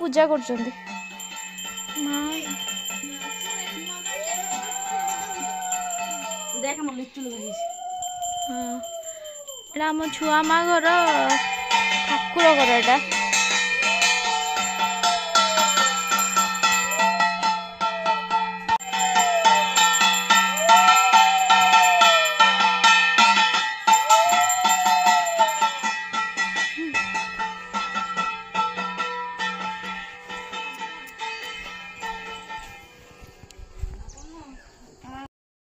पूजा करछंदी देख हम लिट्टू लगे हाँ एटा आम छुआ माँ घर ठाकुर घर एटा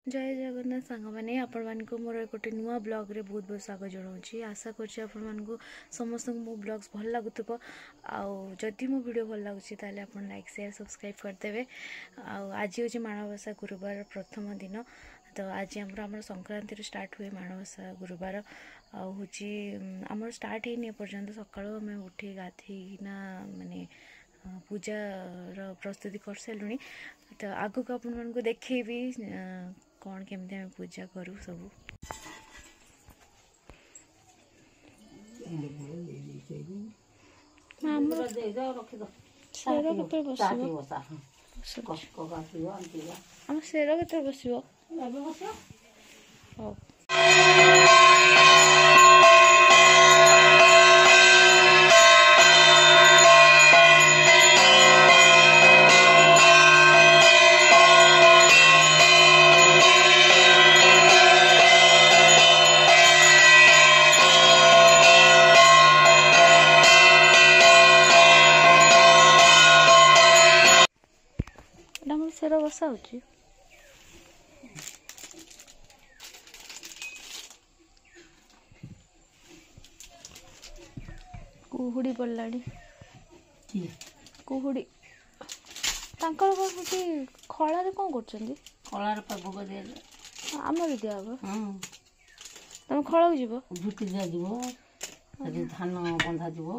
जय जगन्नाथ सांग मैंने आपण मान को मोर गोटे नुआ ब्लॉग रे बहुत बहुत स्वागत जनाऊँगी आशा करछि आपण मान को समस्त मो ब्लॉग्स भल लागुथबो जदि मो वीडियो भल लागुछि ताले आपण लाइक शेयर सब्सक्राइब करदेवे आज होछि माणबसा गुरुवार प्रथम दिन तो आज आमर संक्रांति रे स्टार्ट हुए माणबसा गुरुवार होछि आमर स्टार्ट हेनी पर्यंत सकाळो आम उठी गाधेना माने पूजार प्रस्तुति कर सारूँ तो आगु को आपण मान को देखेबी कौन केमती आम पूजा करूँ सब शेर के बस शेर बसा होची कुहुड़ी पड़लाड़ी कुहुड़ी तांकर कोठी खळा रे कोन करछंदी खळा रे भोग दे हमर दिया अब तम खळा जिवो झुटी दिया जिवो धान बंधा जिवो